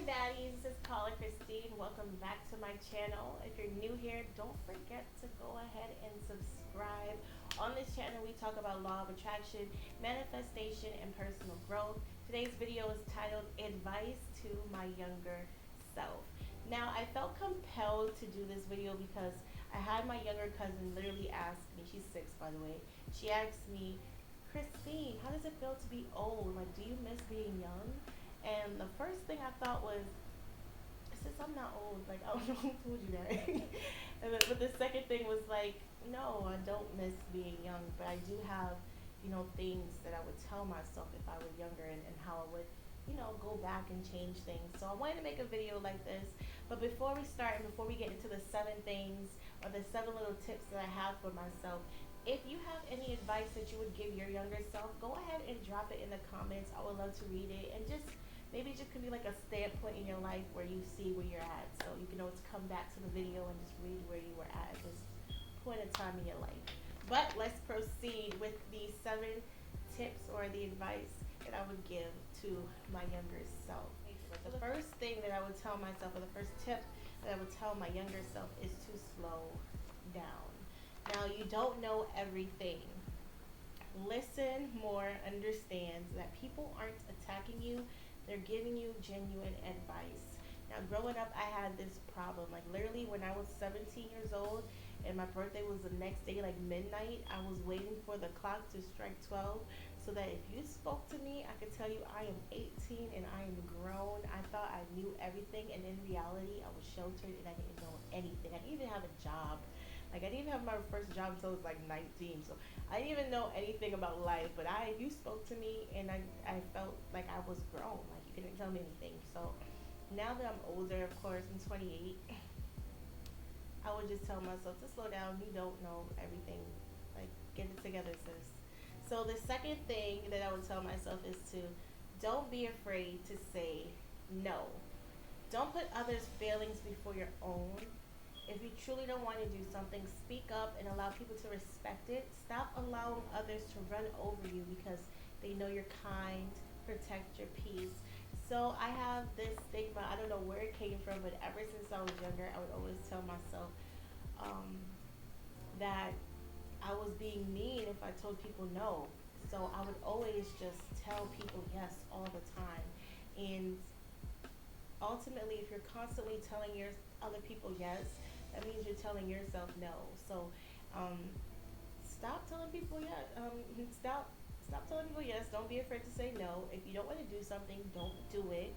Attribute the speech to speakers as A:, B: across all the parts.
A: Baddies, this is Paula Christine. Welcome back to my channel. If you're new here, don't forget to go ahead and subscribe. On this channel, we talk about law of attraction, manifestation, and personal growth. Today's video is titled Advice to My Younger Self. Now, I felt compelled to do this video because I had my younger cousin literally ask me, she's 6 by the way, she asked me, Christine, how does it feel to be old? Like, do you miss being young? And the first thing I thought was, since I'm not old, like I don't know who told you that. But the second thing was like, no, I don't miss being young, but I do have, things that I would tell myself if I were younger, and how I would, go back and change things. So I wanted to make a video like this. But before we start and before we get into the 7 things or the 7 little tips that I have for myself, if you have any advice that you would give your younger self, go ahead and drop it in the comments. I would love to read it, and just maybe it just could be like a standpoint in your life where you see where you're at. So you can always come back to the video and just read where you were at this point in time in your life. But let's proceed with the 7 tips or the advice that I would give to my younger self. So the first thing that I would tell myself, or the first tip that I would tell my younger self, is to slow down. Now, you don't know everything. Listen more, understand that people aren't attacking you, they're giving you genuine advice. Now, growing up, I had this problem. Like, literally, when I was 17 years old and my birthday was the next day, like midnight, I was waiting for the clock to strike 12 so that if you spoke to me, I could tell you I am 18 and I am grown. I thought I knew everything, and in reality, I was sheltered and I didn't know anything. I didn't even have a job. Like, I didn't even have my first job until I was like 19. So I didn't even know anything about life. But you spoke to me, and I felt like I was grown. Like, you couldn't tell me anything. So now that I'm older, of course, I'm 28, I would just tell myself to slow down. You don't know everything. Like, get it together, sis. So the second thing that I would tell myself is to don't be afraid to say no. Don't put others' feelings before your own. If you truly don't want to do something, speak up and allow people to respect it. Stop allowing others to run over you because they know you're kind. Protect your peace. So I have this stigma. I don't know where it came from, but ever since I was younger, I would always tell myself um, that I was being mean if I told people no. So I would always just tell people yes all the time. And ultimately, if you're constantly telling your other people yes, that means you're telling yourself no. So um, stop telling people yes. Stop telling people yes. Don't be afraid to say no. If you don't want to do something, don't do it.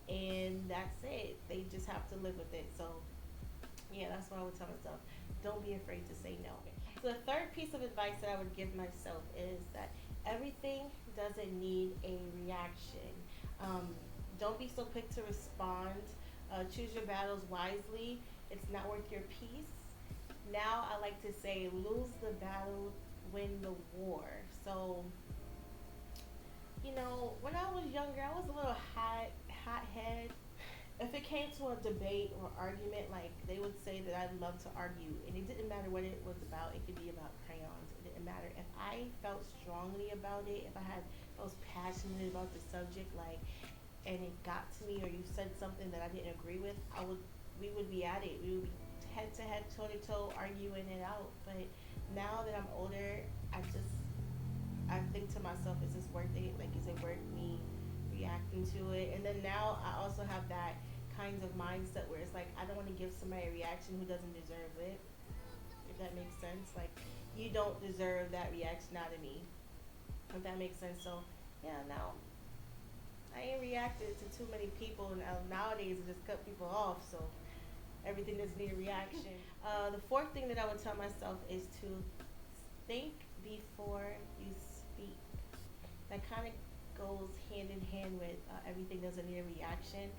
A: And that's it. They just have to live with it. So yeah, that's what I would tell myself. Don't be afraid to say no. So the third piece of advice that I would give myself is that everything doesn't need a reaction. Um, don't be so quick to respond. Choose your battles wisely. It's not worth your peace. Now I like to say, lose the battle, win the war. So, when I was younger, I was a little hothead. If it came to a debate or argument, like they would say that I love to argue, and it didn't matter what it was about. It could be about crayons. It didn't matter if I felt strongly about it. If I was passionate about the subject, like, and it got to me, or you said something that I didn't agree with, we would be at it. We would be head to head, toe to toe, arguing it out. But now that I'm older, I think to myself, is this worth it? Like, is it worth me reacting to it? And then now I also have that kinds of mindset where it's like, I don't want to give somebody a reaction who doesn't deserve it. If that makes sense, like, you don't deserve that reaction out of me. If that makes sense. So yeah, now I ain't reacted to too many people, and nowadays I just cut people off. So everything doesn't need a reaction. The fourth thing that I would tell myself is to think before you speak. That kind of goes hand in hand with everything doesn't need a reaction.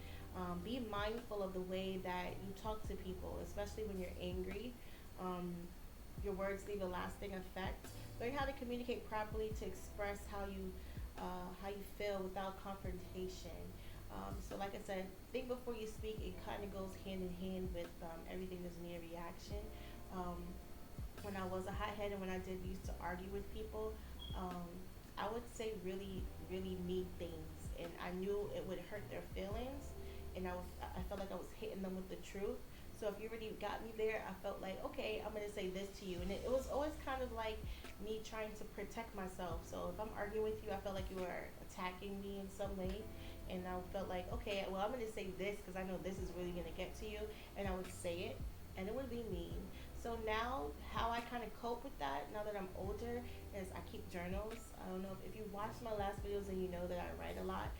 A: Be mindful of the way that you talk to people, especially when you're angry. Um, your words leave a lasting effect. Learn how to communicate properly to express how you feel without confrontation. So, like I said, think before you speak. It kind of goes hand in hand with everything doesn't need a reaction. Um, when I was a hothead and when I did used to argue with people, um, I would say really, really mean things, and I knew it would hurt their feelings, and I felt like I was hitting them with the truth. So if you already got me there, I felt like, okay, I'm gonna say this to you, and it was always kind of like me trying to protect myself. So if I'm arguing with you, I felt like you were attacking me in some way, and I felt like, okay, well, I'm gonna say this because I know this is really gonna get to you, and I would say it, and it would be mean. So now, how I kind of cope with that now that I'm older is I keep journals. I don't know if you watched my last videos and you know that I write a lot.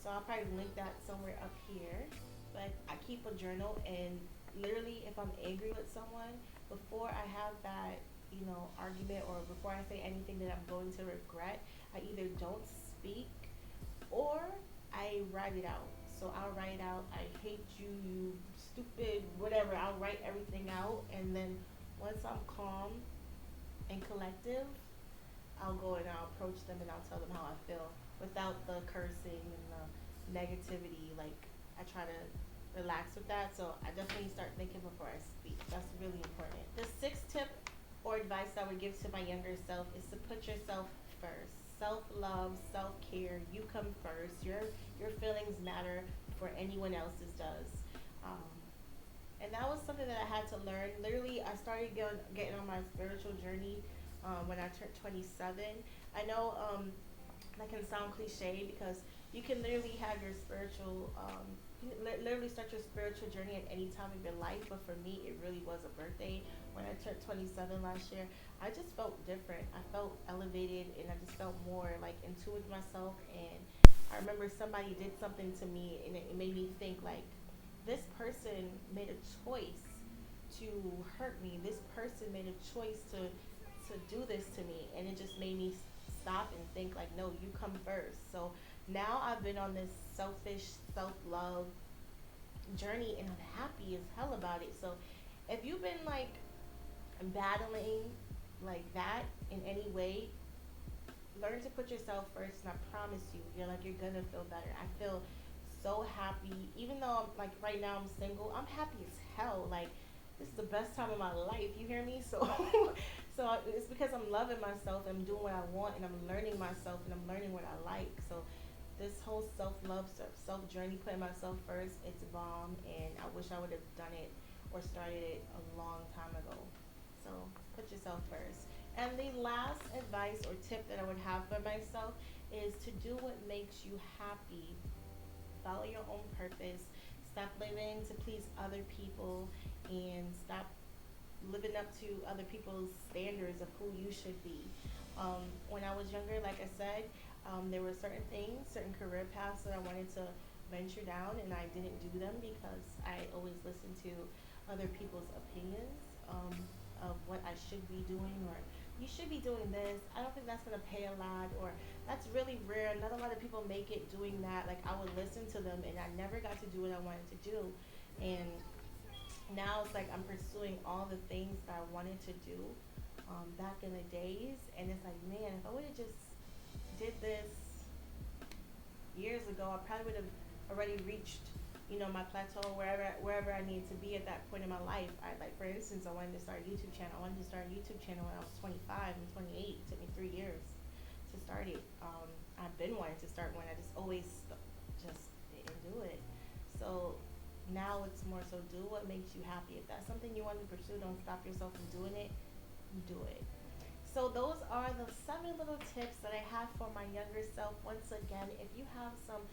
A: So I'll probably link that somewhere up here. But I keep a journal, and literally, if I'm angry with someone, before I have that, argument, or before I say anything that I'm going to regret, I either don't speak or I write it out. So I'll write out, I hate you, you stupid, whatever. I'll write everything out, and then once I'm calm and collective, I'll go and I'll approach them and I'll tell them how I feel without the cursing and the negativity. Like, I try to relax with that. So I definitely start thinking before I speak. That's really important. The sixth tip or advice I would give to my younger self is to put yourself first. Self love, self care. You come first. Your feelings matter before anyone else's does. Um, and that was something that I had to learn. Literally, I started getting on my spiritual journey when I turned 27. I know that can sound cliche because you can literally have your spiritual, you can literally start your spiritual journey at any time of your life. But for me, it really was a birthday. When I turned 27 last year, I just felt different. I felt elevated, and I just felt more like in tune with myself. And I remember somebody did something to me, and it made me think like, this person made a choice to hurt me. This person made a choice to do this to me, and it just made me stop and think like, no, you come first. So now I've been on this selfish self-love journey, and I'm happy as hell about it. So if you've been like battling like that in any way, learn to put yourself first, and I promise you, you're gonna feel better. I feel so happy. Even though I'm like right now I'm single, I'm happy as hell. Like, this is the best time of my life. You hear me? So so it's because I'm loving myself, I'm doing what I want, and I'm learning myself, and I'm learning what I like. So this whole self-love, self-journey, putting myself first, it's bomb, and I wish I would have done it or started it a long time ago. So put yourself first. And the last advice or tip that I would have for myself is to do what makes you happy. Follow your own purpose. Stop living to please other people, and stop living up to other people's standards of who you should be. When I was younger, like I said, there were certain things, certain career paths that I wanted to venture down, and I didn't do them because I always listened to other people's opinions of what I should be doing, or you should be doing this. I don't think that's gonna pay a lot, or that's really rare. Not a lot of people make it doing that. Like, I would listen to them, and I never got to do what I wanted to do. And now it's like I'm pursuing all the things that I wanted to do back in the days, and it's like, man, if I would have just did this years ago, I probably would have already reached, my plateau, wherever I needed to be at that point in my life. I, like, for instance, I wanted to start a YouTube channel. I wanted to start a YouTube channel when I was 25 and 28. It took me 3 years to start it. I've been wanting to start one. I just always just didn't do it. So now it's more so, do what makes you happy. If that's something you want to pursue, don't stop yourself from doing it. Do it. So those are the 7 little tips that I have for my younger self. Once again, if you have some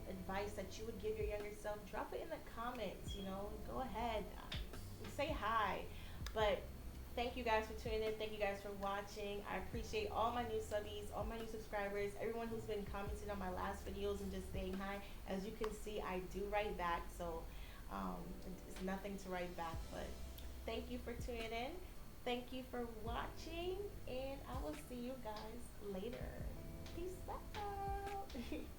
A: advice that you would give your younger self, drop it in the comments. Go ahead, say hi. But thank you guys for tuning in. Thank you guys for watching. I appreciate all my new subbies, all my new subscribers, everyone who's been commenting on my last videos and just saying hi. As you can see, I do write back, so it's nothing to write back. But thank you for tuning in. Thank you for watching, and I will see you guys later. Peace out.